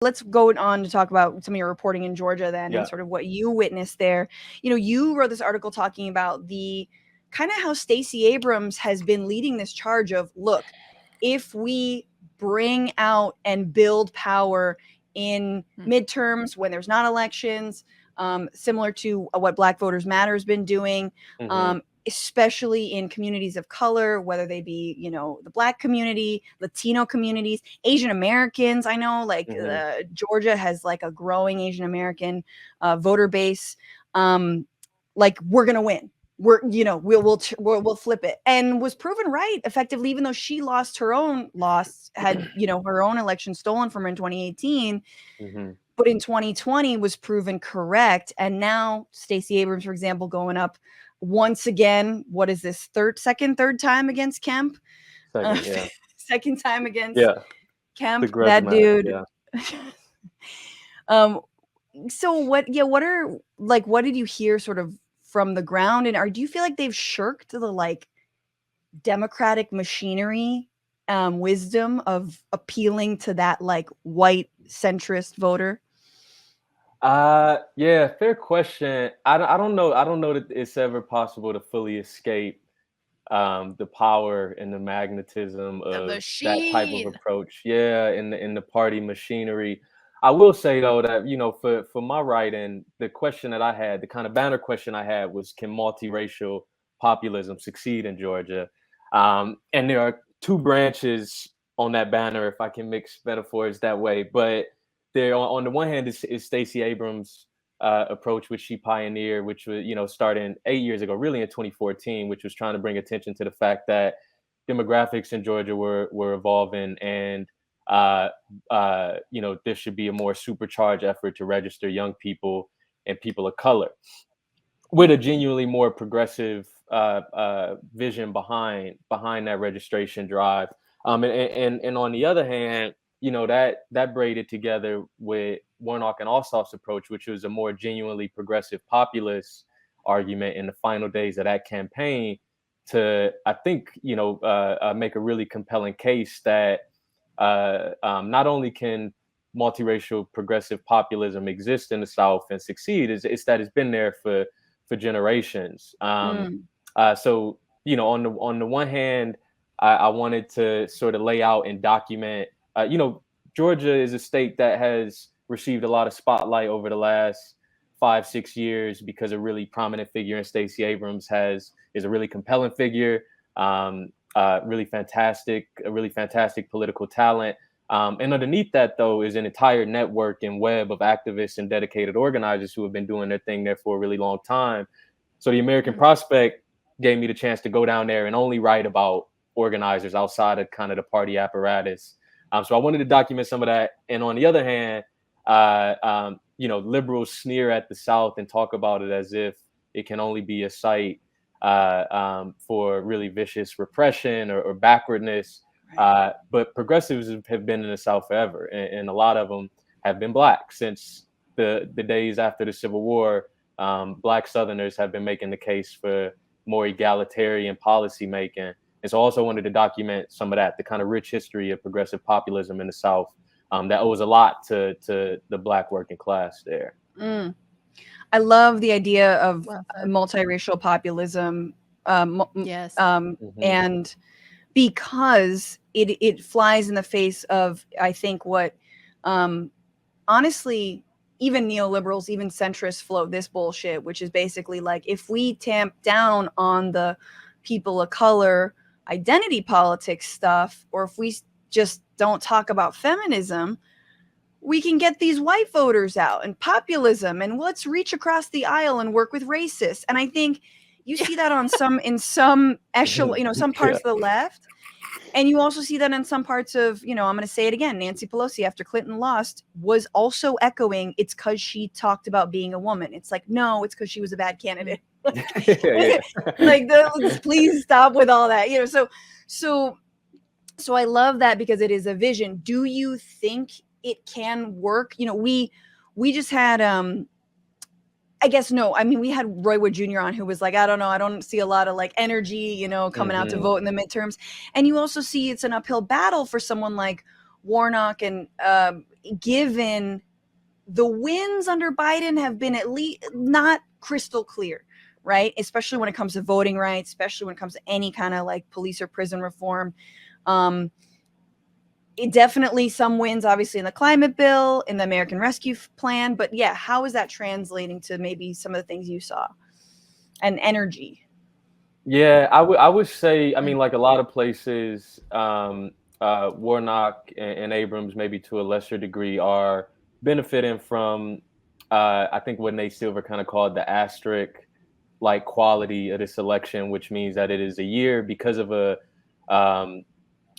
let's go on to talk about some of your reporting in Georgia then, and Yeah. sort of what you witnessed there. You wrote this article talking about the kind of how Stacey Abrams has been leading this charge of, look, if we bring out and build power in midterms when there's not elections, similar to what Black Voters Matter has been doing, especially in communities of color, whether they be, the Black community, Latino communities, Asian Americans. I know Georgia has like a growing Asian American voter base. Like, we're going to win. We'll flip it, and was proven right effectively, even though she lost her own had her own election stolen from her in 2018. But in 2020 was proven correct. And now Stacey Abrams, for example, going up once again. What is this? Third time against Kemp? Second, yeah. Second time against Kemp, that dude. Yeah. So what did you hear sort of from the ground? And do you feel like they've shirked the like democratic machinery wisdom of appealing to that like white centrist voter? Yeah, fair question. I don't know. I don't know that it's ever possible to fully escape the power and the magnetism of that type of approach. Yeah, in the party machinery. I will say though that for my writing, the question that I had, the kind of banner question I had was, can multiracial populism succeed in Georgia? And there are two branches on that banner, if I can mix metaphors that way. But there, on the one hand, is Stacey Abrams' approach, which she pioneered, which was, starting 8 years ago, really in 2014, which was trying to bring attention to the fact that demographics in Georgia were evolving, and there should be a more supercharged effort to register young people and people of color, with a genuinely more progressive vision behind that registration drive. And on the other hand, that braided together with Warnock and Ossoff's approach, which was a more genuinely progressive populist argument in the final days of that campaign, to, I think, make a really compelling case that not only can multiracial progressive populism exist in the South and succeed, it's that it's been there for generations. So on the one hand, I wanted to sort of lay out and document. Georgia is a state that has received a lot of spotlight over the last 5-6 years because a really prominent figure in Stacey Abrams is a really compelling figure, a really fantastic political talent. And underneath that, though, is an entire network and web of activists and dedicated organizers who have been doing their thing there for a really long time. So the American Prospect gave me the chance to go down there and only write about organizers outside of kind of the party apparatus. So I wanted to document some of that. And on the other hand, liberals sneer at the South and talk about it as if it can only be a site for really vicious repression or backwardness. But progressives have been in the South forever, and a lot of them have been Black since the days after the Civil War. Black Southerners have been making the case for more egalitarian policy making. And so I also wanted to document some of that, the kind of rich history of progressive populism in the South that owes a lot to the Black working class there. I love the idea of multiracial populism. Yes. And because it flies in the face of, I think, what honestly, even neoliberals, even centrists float this bullshit, which is basically like, if we tamp down on the people of color identity politics stuff, or if we just don't talk about feminism, we can get these white voters out, and populism, and let's reach across the aisle and work with racists. And I think you see that in some echelon, some parts of the left. And you also see that in some parts of, I'm going to say it again, Nancy Pelosi, after Clinton lost, was also echoing, it's because she talked about being a woman. It's like, no, it's because she was a bad candidate. Please stop with all that. So I love that, because it is a vision. Do you think it can work? We just had I guess no. I mean, we had Roy Wood Jr. on, who was like, I don't know, I don't see a lot of like energy, coming out to vote in the midterms. And you also see it's an uphill battle for someone like Warnock, and given the wins under Biden have been at least not crystal clear, right? Especially when it comes to voting rights, especially when it comes to any kind of like police or prison reform. It definitely some wins, obviously, in the climate bill, in the American Rescue Plan. But yeah, how is that translating to maybe some of the things you saw and energy? Yeah, I would say, I mean, like a lot of places, Warnock and Abrams, maybe to a lesser degree, are benefiting from, I think what Nate Silver kind of called the asterisk like quality of this election, which means that it is a year because of um,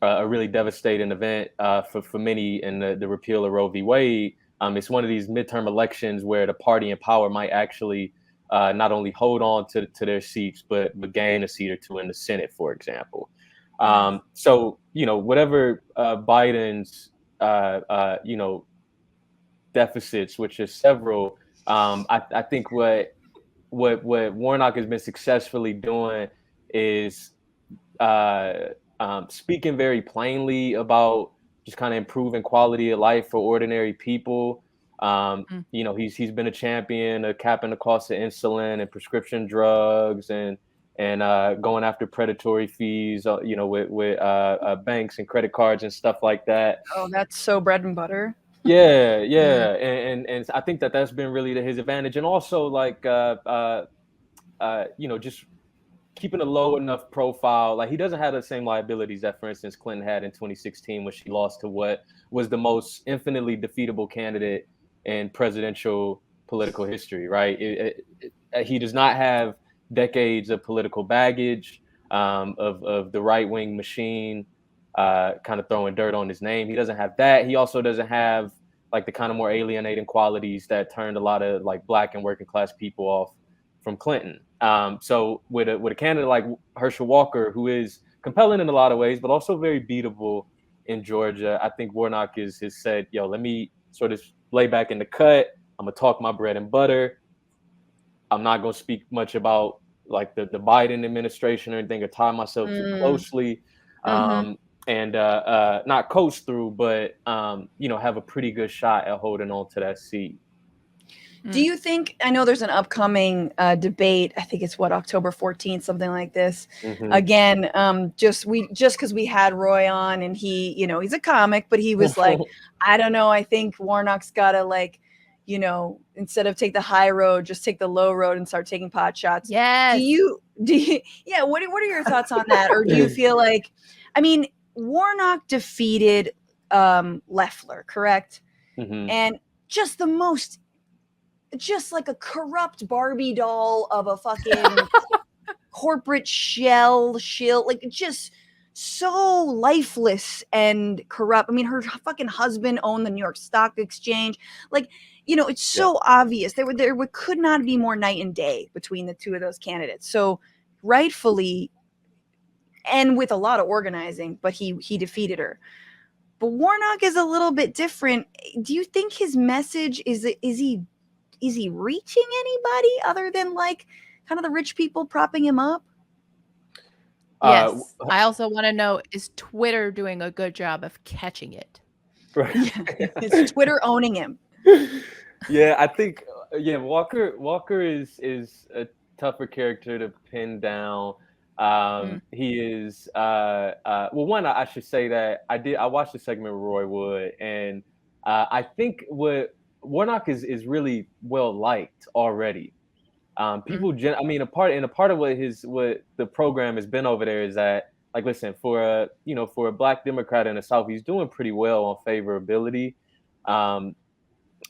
a really devastating event for many in the repeal of Roe v. Wade. It's one of these midterm elections where the party in power might actually not only hold on to their seats, but gain a seat or two in the Senate, for example. So, whatever Biden's, deficits, which is several, I think what Warnock has been successfully doing is speaking very plainly about just kind of improving quality of life for ordinary people. He's been a champion of capping the cost of insulin and prescription drugs, and going after predatory fees, with banks and credit cards and stuff like that. Oh, that's so bread and butter. Yeah, and I think that's been really to his advantage, and also like just keeping a low enough profile. Like he doesn't have the same liabilities that, for instance, Clinton had in 2016 when she lost to what was the most infinitely defeatable candidate in presidential political history, right? He does not have decades of political baggage, of the right-wing machine kind of throwing dirt on his name. He doesn't have that. He also doesn't have like the kind of more alienating qualities that turned a lot of like Black and working class people off from Clinton. So with a candidate like Herschel Walker, who is compelling in a lot of ways, but also very beatable in Georgia, I think Warnock has said, yo, let me sort of lay back in the cut. I'm going to talk my bread and butter. I'm not going to speak much about like the Biden administration or anything, or tie myself too closely. And not coast through, but have a pretty good shot at holding on to that seat. Do you think, I know there's an upcoming debate, I think it's October 14th, something like this. Again, just because we had Roy on, and he, he's a comic, but he was like, I don't know, I think Warnock's got to like, instead of take the high road, just take the low road and start taking pot shots. Yes. Do you yeah, what are your thoughts on that? Or do you feel like, I mean, Warnock defeated Loeffler, correct? And just the most, just like a corrupt Barbie doll of a fucking corporate shill, like just so lifeless and corrupt. I mean, her fucking husband owned the New York Stock Exchange. Like, it's so obvious. There could not be more night and day between the two of those candidates. So rightfully, and with a lot of organizing, but he defeated her. But Warnock is a little bit different. Do you think his message is he reaching anybody other than like kind of the rich people propping him up? Yes. I also want to know, is Twitter doing a good job of catching it? Right. Is Twitter owning him? Yeah, I think Walker is a tougher character to pin down. He is one, I should say that I watched the segment with Roy Wood, and I think what Warnock is really well liked already. People, I mean, a part of what the program has been over there is that, like, listen, for a Black Democrat in the South, he's doing pretty well on favorability,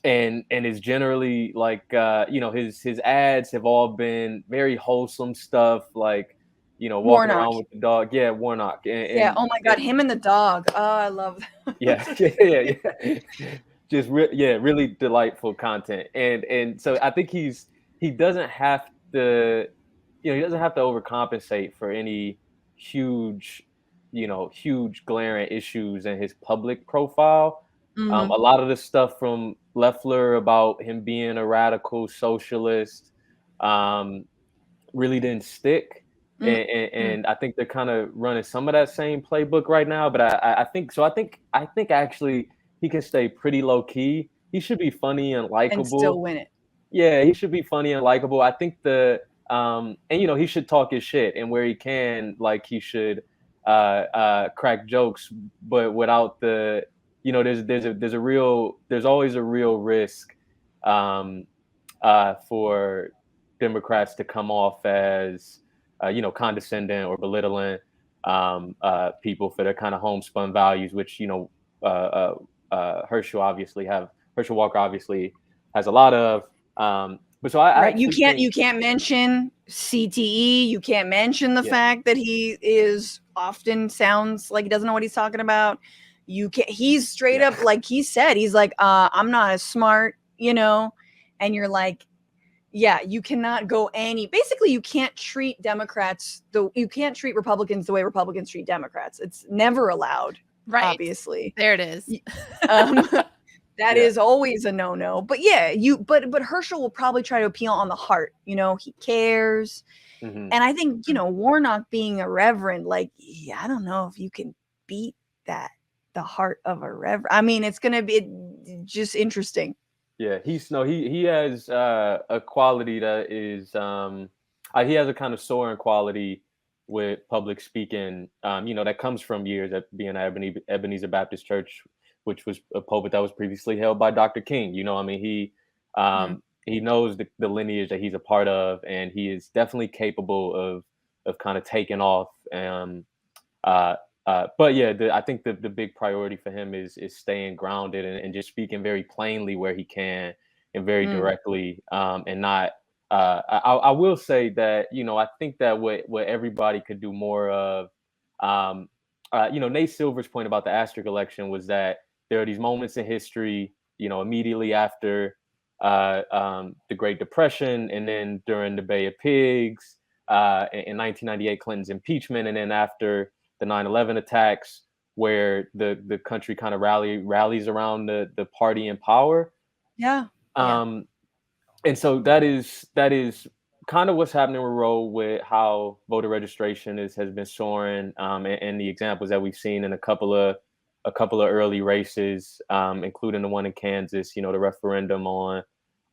and is generally like, his ads have all been very wholesome stuff, like, walking Warnock. around with the dog. Yeah, Warnock. Oh my God, him and the dog. Oh, I love that. Yeah. Just really delightful content, and so I think he doesn't have to, he doesn't have to overcompensate for any huge glaring issues in his public profile. A lot of the stuff from Loeffler about him being a radical socialist really didn't stick. And I think they're kind of running some of that same playbook right now. But I think so. I think actually he can stay pretty low key. He should be funny and And still likable. win it. Yeah, he should be funny and likable. I think and he should talk his shit, and where he can, like, he should crack jokes, but without there's always a real risk um for Democrats to come off as condescending or belittling people for their kind of homespun values, which Herschel Walker obviously has a lot of. But so I Right. actually think, You can't mention CTE. You can't mention the yeah, fact that he is often sounds like he doesn't know what he's talking about. You can't, he's straight yeah, up, like he said, he's like, I'm not as smart, and you're like, yeah, you cannot go basically you can't treat you can't treat Republicans the way Republicans treat Democrats. It's never allowed. Right. Obviously. There it is. That is always a no-no. But yeah, but Herschel will probably try to appeal on the heart. He cares. mm-hmm. And I think, Warnock being a reverend, like, yeah, I don't know if you can beat that, the heart of a reverend. I mean, it's going to be just interesting. Yeah, he has a quality that is he has a kind of soaring quality with public speaking, that comes from years at being at Ebenezer Baptist Church, which was a pulpit that was previously held by Dr. King. I mean, he knows the lineage that he's a part of, and he is definitely capable of kind of taking off. But yeah, I think the big priority for him is staying grounded and just speaking very plainly where he can and very directly, and not. I will say that I think that what everybody could do more of. Nate Silver's point about the asterisk election was that there are these moments in history, immediately after the Great Depression, and then during the Bay of Pigs, in 1998, Clinton's impeachment, and then after the 9/11 attacks, where the country kind of rallies around the party in power. Yeah. And so that is kind of what's happening with Roe, with how voter registration has been soaring, and the examples that we've seen in a couple of early races, including the one in Kansas, the referendum on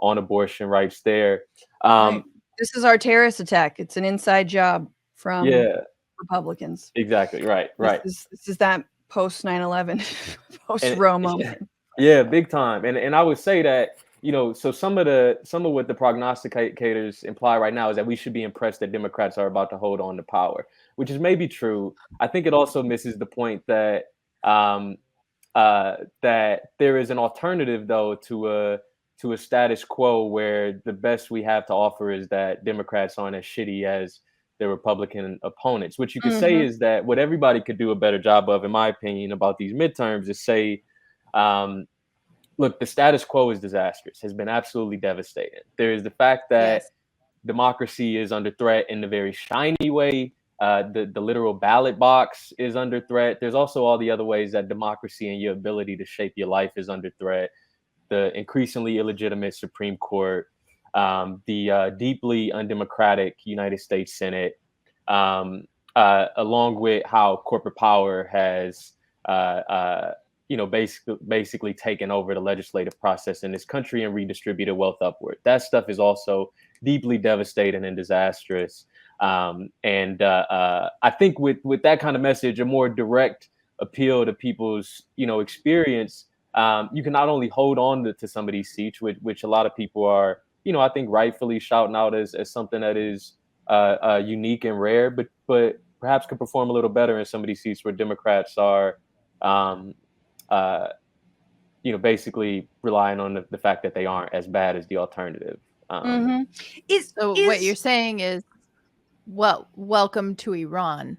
abortion rights there. Right. This is our terrorist attack. It's an inside job from Republicans. Exactly. Right. This is that post 9/11, post Roe moment. Yeah, big time. And I would say that, so some of what the prognosticators imply right now is that we should be impressed that Democrats are about to hold on to power, which is maybe true. I think it also misses the point that that there is an alternative, though, to a status quo where the best we have to offer is that Democrats aren't as shitty as their Republican opponents. What you could say is that what everybody could do a better job of, in my opinion, about these midterms is say, look, the status quo is disastrous, has been absolutely devastating. There is the fact that democracy is under threat in the very shiny way. The literal ballot box is under threat. There's also all the other ways that democracy and your ability to shape your life is under threat. The increasingly illegitimate Supreme Court, the deeply undemocratic United States Senate, along with how corporate power has basically taken over the legislative process in this country and redistributed wealth upward. That stuff is also deeply devastating and disastrous. I think with that kind of message, a more direct appeal to people's experience, you can not only hold on to some of these seats, which a lot of people are, I think rightfully shouting out as something that is unique and rare, but perhaps could perform a little better in some of these seats where Democrats are, basically relying on the fact that they aren't as bad as the alternative. What you're saying is, welcome to Iran.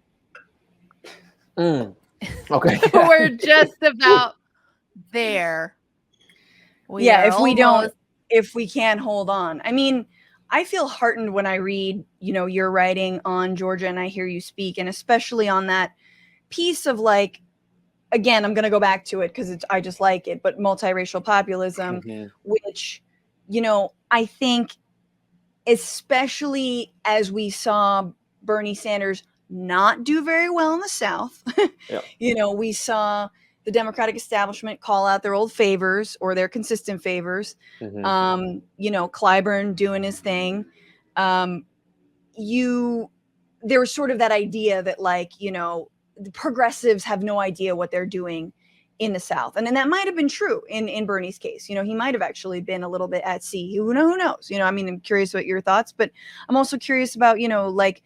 Okay. We're just about there. If we can't hold on. I mean, I feel heartened when I read, your writing on Georgia and I hear you speak, and especially on that piece of, like, again, I'm going to go back to it because I just like it, but multiracial populism, which, I think, especially as we saw Bernie Sanders not do very well in the South. Yeah. You know, we saw the Democratic establishment call out their old favors or their consistent favors. You know, Clyburn doing his thing. There was sort of that idea that, like, you know, the progressives have no idea what they're doing in the South. And then that might have been true in Bernie's case. You know, he might have actually been a little bit at sea. Who knows? You know, I mean, I'm curious about your thoughts, but I'm also curious about, you know, like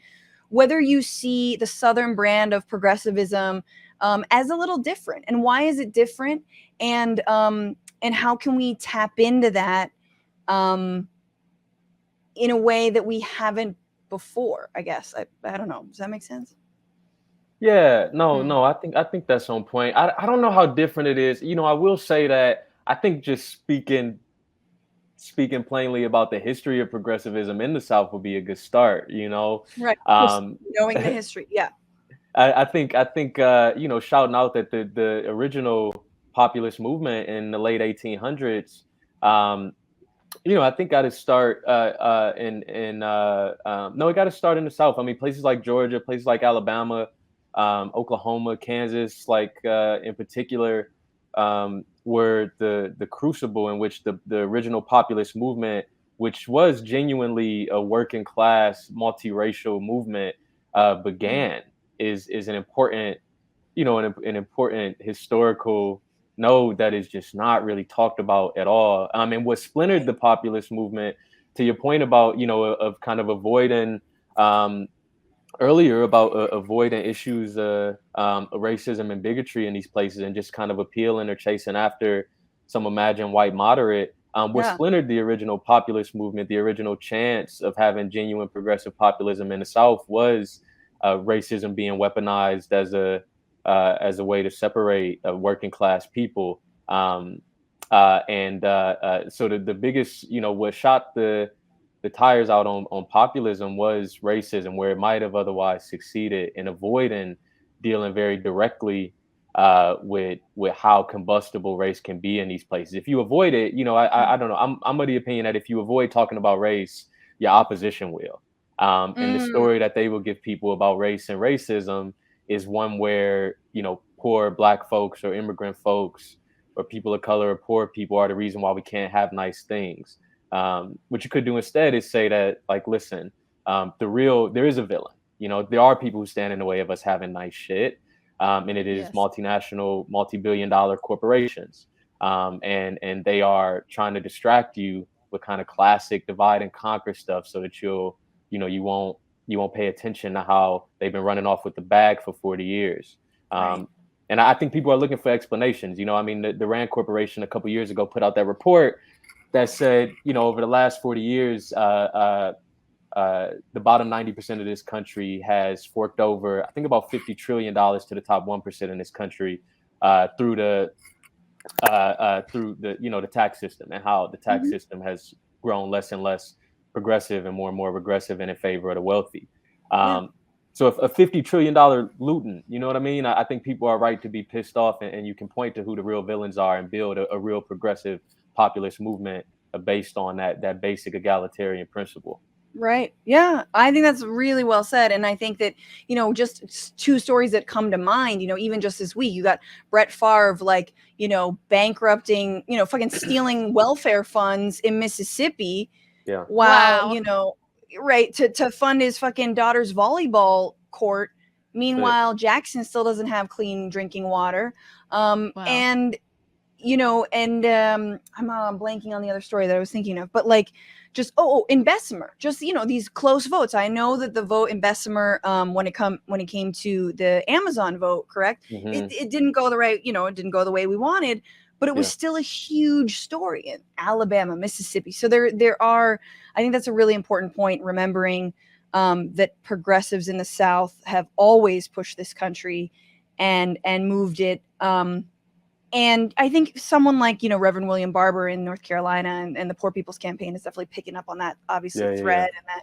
whether you see the Southern brand of progressivism as a little different, and why is it different? And how can we tap into that in a way that we haven't before? I guess I don't know. Does that make sense? Yeah, no, I think that's on point. I don't know how different it is. You know, I will say that I think just speaking plainly about the history of progressivism in the South would be a good start, you know. Right. Just Um, knowing the history. Yeah. I think you know, shouting out that the original populist movement in the late 1800s, you know, I think got to start in no, it got to start in the South. I mean, places like Georgia, places like Alabama, Oklahoma, Kansas, like in particular, were the crucible in which the original populist movement, which was genuinely a working class multiracial movement, began. Is an important, you know, an important historical node that is just not really talked about at all. And what splintered Right. the populist movement, to your point about, you know, of kind of avoiding earlier about avoiding issues of racism and bigotry in these places, and just kind of appealing or chasing after some imagined white moderate. What Yeah. splintered the original populist movement, the original chance of having genuine progressive populism in the South, was racism being weaponized as a way to separate working class people. So the biggest, you know, what shot the tires out on populism was racism, where it might have otherwise succeeded in avoiding dealing very directly with how combustible race can be in these places. If you avoid it, you know, I don't know. I'm of the opinion that if you avoid talking about race, your opposition will. And the Mm, story that they will give people about race and racism is one where, you know, poor Black folks or immigrant folks or people of color or poor people are the reason why we can't have nice things. What you could do instead is say that, like, listen, there is a villain. You know, there are people who stand in the way of us having nice shit, and it is Yes. multinational, multi-billion-dollar corporations, and they are trying to distract you with kind of classic divide and conquer stuff, so that you know, you won't pay attention to how they've been running off with the bag for 40 years. right. And I think people are looking for explanations. You know, I mean, the Rand Corporation a couple years ago put out that report that said, you know, over the last 40 years, the bottom 90% of this country has forked over, I think, about $50 trillion to the top 1% in this country through the, you know, the tax system, and how the tax Mhm. system has grown less and less progressive and more regressive and in favor of the wealthy. Yeah. So if a $50 trillion looting, you know what I mean? I think people are right to be pissed off, and you can point to who the real villains are and build a real progressive populist movement based on that basic egalitarian principle. Right. Yeah. I think that's really well said. And I think that, you know, just two stories that come to mind, you know, even just this week, you got Brett Favre, like, you know, bankrupting, you know, fucking stealing welfare funds in Mississippi Yeah. while, Wow. you know, right, to fund his fucking daughter's volleyball court. Sick. Meanwhile, Jackson still doesn't have clean drinking water. Wow. And you know, and I'm blanking on the other story that I was thinking of, but like just in Bessemer, just, you know, these close votes. I know that the vote in Bessemer, when it came to the Amazon vote, correct, Hmm. it didn't go the right, you know, it didn't go the way we wanted, but it was Yeah. still a huge story in Alabama, Mississippi. So there are, I think that's a really important point, remembering that progressives in the South have always pushed this country and moved it. And I think someone like, you know, Reverend William Barber in North Carolina and the Poor People's Campaign is definitely picking up on that, obviously, Yeah. Yeah. Yeah. thread. And that,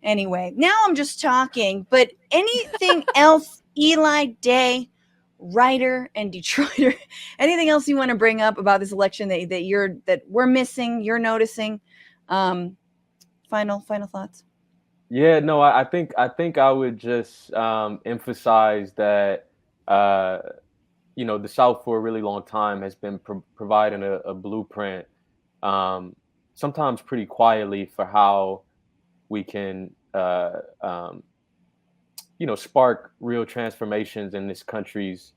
anyway, now I'm just talking, but anything else, Eli Day, writer and Detroiter, anything else you want to bring up about this election that we're missing, you're noticing? Final thoughts? Yeah, no, I think I would just emphasize that uh, the South for a really long time has been providing a blueprint, um, sometimes pretty quietly, for how we can spark real transformations in this country's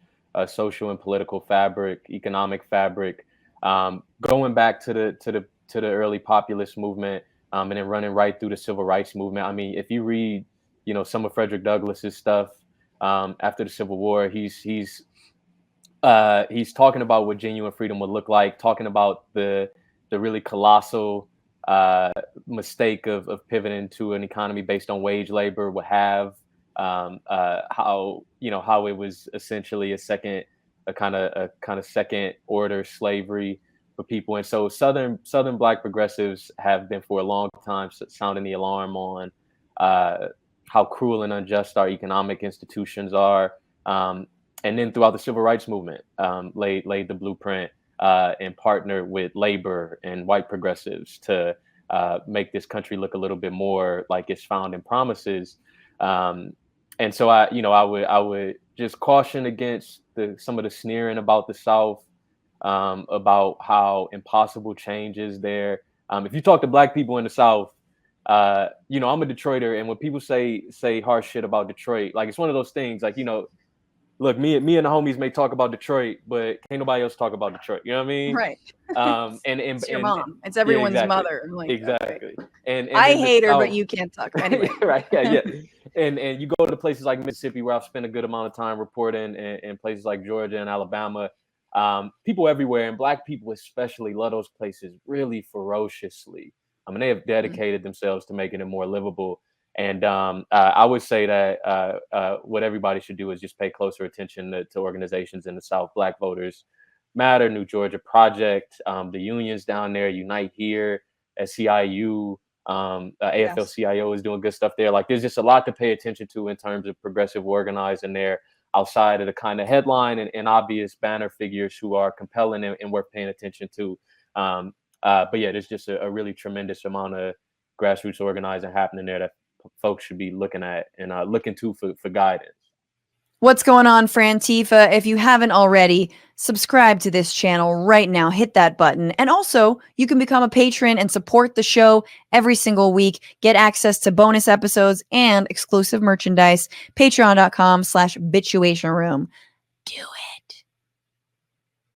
social and political fabric, economic fabric, going back to the early populist movement, and then running right through the civil rights movement. I mean, if you read, some of Frederick Douglass's stuff after the Civil War, he's talking about what genuine freedom would look like, talking about the really colossal uh, mistake of pivoting to an economy based on wage labor would have, how it was essentially a kind of second order slavery for people. And so Southern Black progressives have been for a long time sounding the alarm on uh, how cruel and unjust our economic institutions are. And then throughout the civil rights movement, laid the blueprint, and partnered with labor and white progressives to make this country look a little bit more like its founding promises. Um, and so I would just caution against some of the sneering about the South, about how impossible change is there. If you talk to Black people in the South, I'm a Detroiter, and when people say harsh shit about Detroit, like, it's one of those things, like, look, me and the homies may talk about Detroit, but can't nobody else talk about Detroit. You know what I mean? Right. And It's your and mom. It's yeah, everyone's exactly, mother. I'm like, okay. exactly. And I in the hate her, but South, you can't talk. Anyway. right? Yeah. And you go to places like Mississippi, where I've spent a good amount of time reporting, and places like Georgia and Alabama. People everywhere, and Black people especially, love those places really ferociously. I mean, they have dedicated themselves to making it more livable. And I would say that what everybody should do is just pay closer attention to organizations in the South. Black Voters Matter, New Georgia Project, the unions down there, Unite Here, SCIU, Yes. AFL-CIO is doing good stuff there. Like, there's just a lot to pay attention to in terms of progressive organizing there, outside of the kind of headline and obvious banner figures who are compelling and worth paying attention to. But yeah, there's just a really tremendous amount of grassroots organizing happening there that folks should be looking at and looking to for guidance. What's going on, Frantifa? If you haven't already, subscribe to this channel right now. Hit that button. And also, you can become a patron and support the show every single week. Get access to bonus episodes and exclusive merchandise. Patreon.com/bitchuation room. Do it.